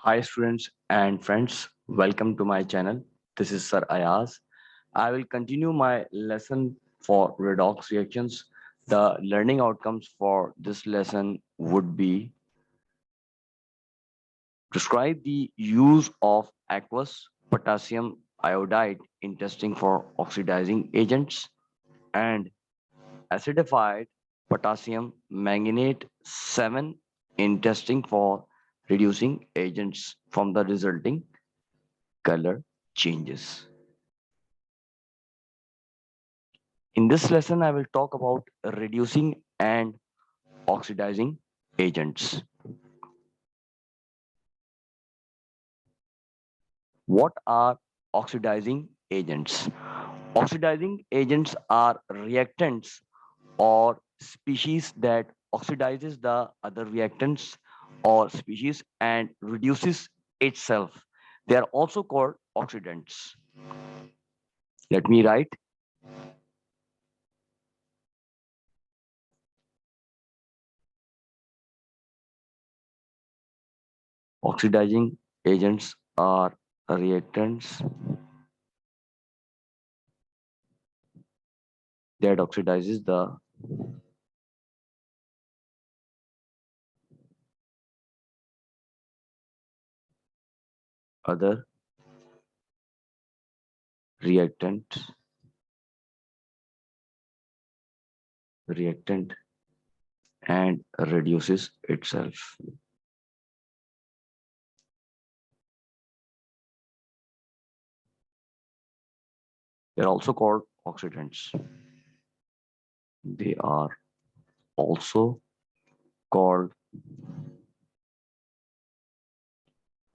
Hi students and friends, welcome to my channel. This is Sir Ayaz. I will continue my lesson for redox reactions. The learning outcomes for this lesson would be describe the use of aqueous potassium iodide in testing for oxidizing agents and acidified potassium manganate 7 in testing for reducing agents from the resulting color changes. In this lesson, I will talk about reducing and oxidizing agents. What are oxidizing agents? Oxidizing agents are reactants or species that oxidizes the other reactants or species and reduces itself. They are also called oxidants. Let me write. Oxidizing agents are reactants that oxidizes the other reactant and reduces itself. They're also called oxidants. They are also called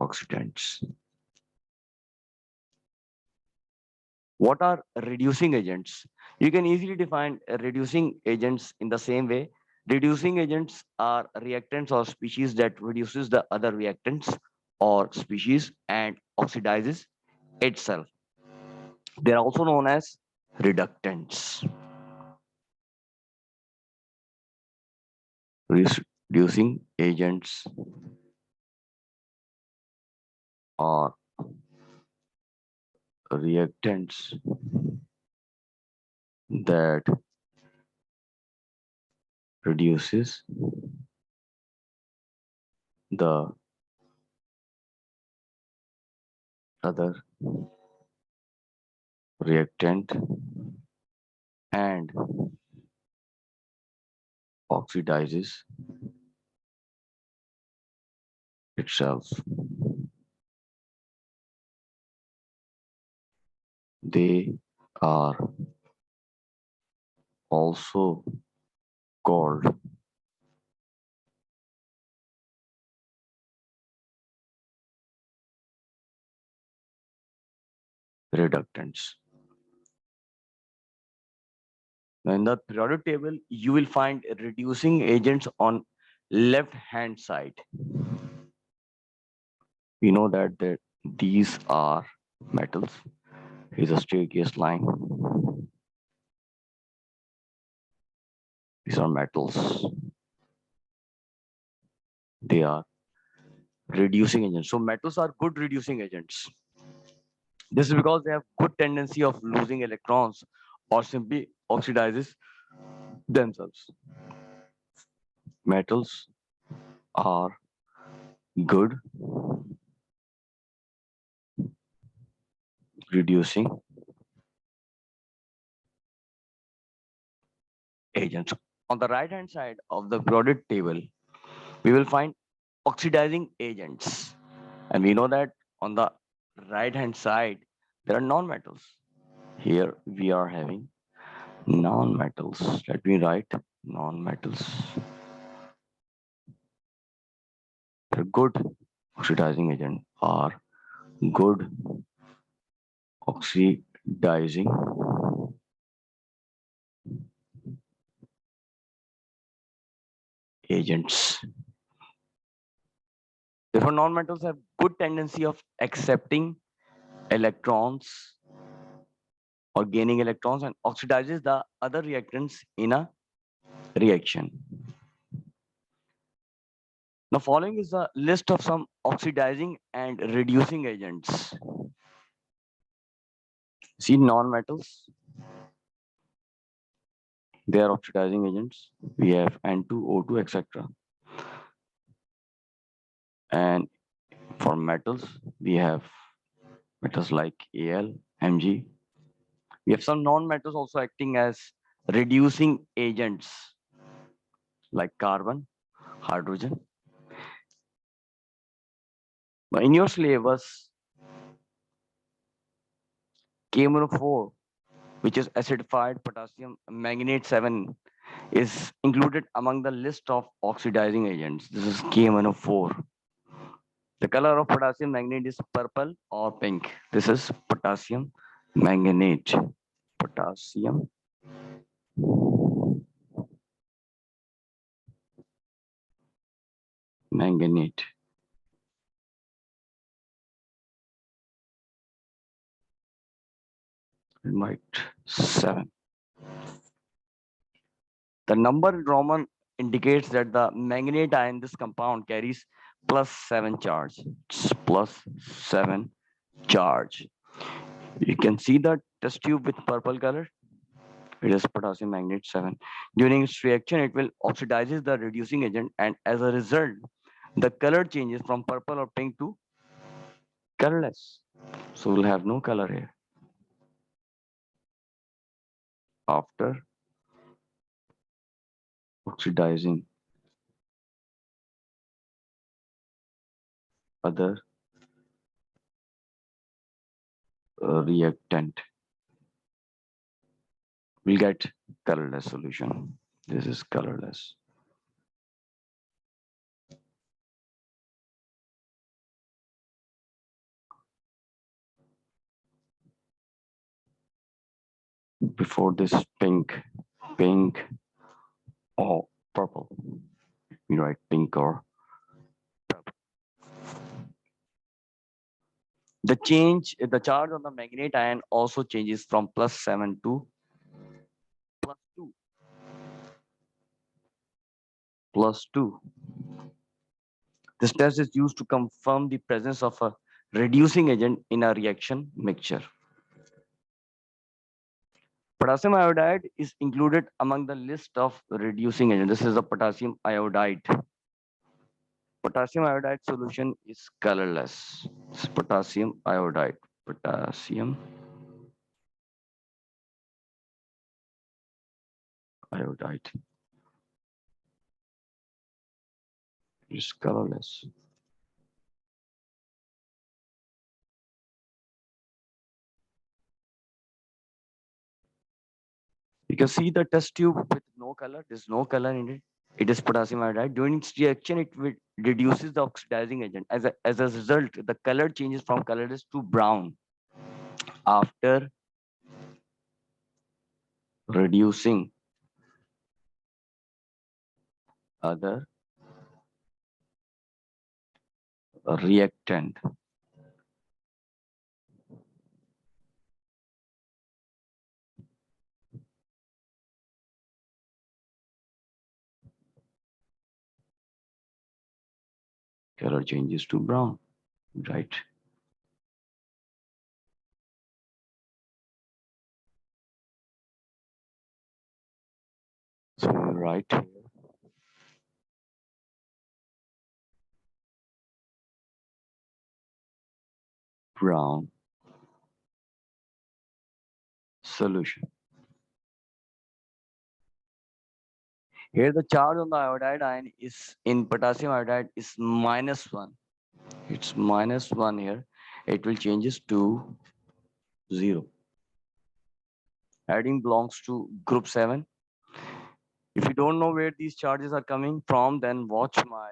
oxidants. What are reducing agents? You can easily define reducing agents in the same way. Reducing agents are reactants or species that reduces the other reactants or species and oxidizes itself. They are also known as reductants. Reducing agents are reactants that reduces the other reactant and oxidizes itself. They are also called reductants. Now in the periodic table, you will find reducing agents on left hand side. We know that these are metals. Here's a staircase line. These are metals. They are reducing agents. So metals are good reducing agents. This is because they have good tendency of losing electrons or simply oxidizes themselves. Metals are good reducing agents. On the right hand side of the periodic table, we will find oxidizing agents. And we know that on the right hand side, there are non-metals. Here we are having non-metals. Let me write non-metals. The good oxidizing agent are good oxidizing agents. Therefore, non-metals have good tendency of accepting electrons or gaining electrons and oxidizes the other reactants in a reaction. Now, following is a list of some oxidizing and reducing agents. See non-metals, they are oxidizing agents. We have N2, O2, etc. And for metals, we have metals like Al, Mg. We have some non-metals also acting as reducing agents like carbon, hydrogen. Now, in your syllabus, KMNO4, which is acidified potassium manganate 7, is included among the list of oxidizing agents. This is KMNO4. The color of potassium manganate is purple or pink. This is potassium manganate. Potassium manganate. Right, 7. The number in Roman indicates that the manganate ion, this compound, carries +7 charge. It's +7 charge. You can see the test tube with purple color. It is potassium manganate 7. During its reaction, it will oxidizes the reducing agent, and as a result, the color changes from purple or pink to colorless. So we'll have no color here. After oxidizing other reactant, we'll get colorless solution. This is colorless. Before this pink or purple. We write pink or purple. The charge on the manganate ion also changes from +7 to +2. +2. This test is used to confirm the presence of a reducing agent in a reaction mixture. Potassium iodide is included among the list of reducing agents. This is the potassium iodide. Potassium iodide solution is colorless. This is potassium iodide. Potassium iodide is colorless. You can see the test tube with no color. There's no color in it. It is potassium iodide. During its reaction, it reduces the oxidizing agent. As a result, the color changes from colorless to brown. After reducing other reactant, color changes to brown, right? So right here, brown solution. Here the charge on the iodide ion is in potassium iodide is -1. It's -1 here. It will changes to 0. Adding belongs to group 7. If you don't know where these charges are coming from, then watch my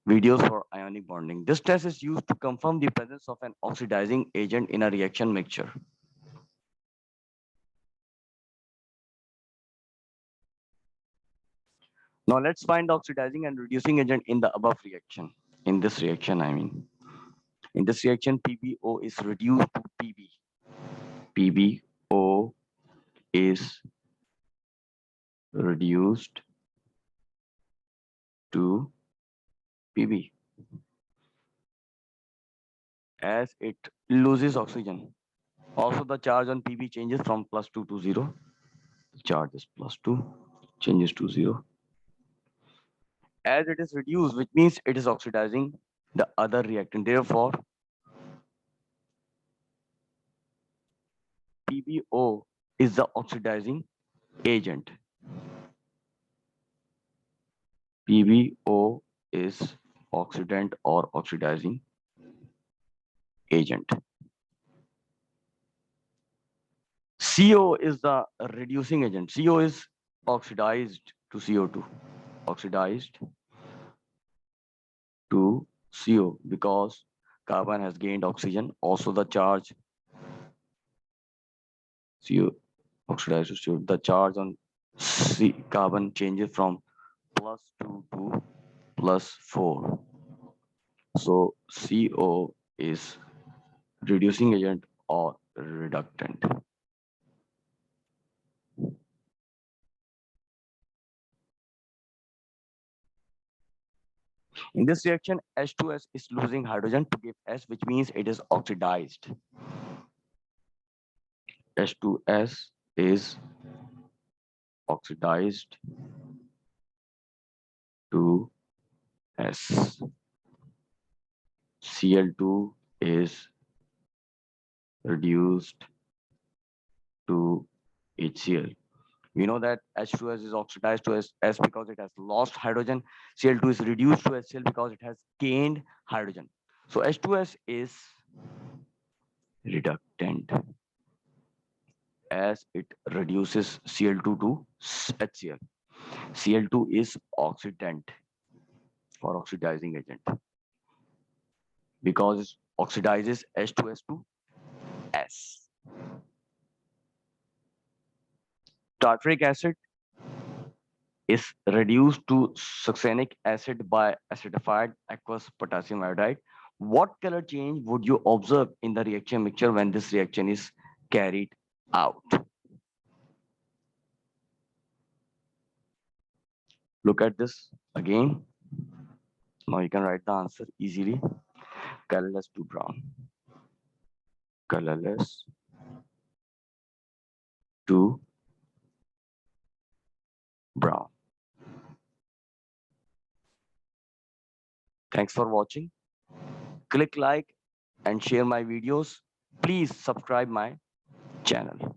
videos for ionic bonding. This test is used to confirm the presence of an oxidizing agent in a reaction mixture. Now let's find the oxidizing and reducing agent in the above reaction. In this reaction, I mean. In this reaction, PbO is reduced to Pb. PbO is reduced to Pb. As it loses oxygen, also the charge on Pb changes from +2 to 0. The charge is +2, changes to 0. As it is reduced, which means it is oxidizing the other reactant. Therefore, PbO is the oxidizing agent. PbO is oxidant or oxidizing agent. CO is the reducing agent. CO is oxidized to CO2. Oxidized to CO because carbon has gained oxygen. Also the charge CO oxidized to CO. The charge on carbon changes from +2 to +4. So CO is reducing agent or reductant. In this reaction, H2S is losing hydrogen to give S, which means it is oxidized. H2S is oxidized to S. Cl2 is reduced to HCl. We know that H2S is oxidized to S because it has lost hydrogen. Cl2 is reduced to HCl because it has gained hydrogen. So H2S is reductant as it reduces Cl2 to HCl. Cl2 is oxidant or oxidizing agent because it oxidizes H2S to S. Tartaric acid is reduced to succinic acid by acidified aqueous potassium iodide. What color change would you observe in the reaction mixture when this reaction is carried out? Look at this again. Now you can write the answer easily. Colorless to brown. Colorless to brown. Thanks for watching. Click like and share my videos. Please subscribe my channel.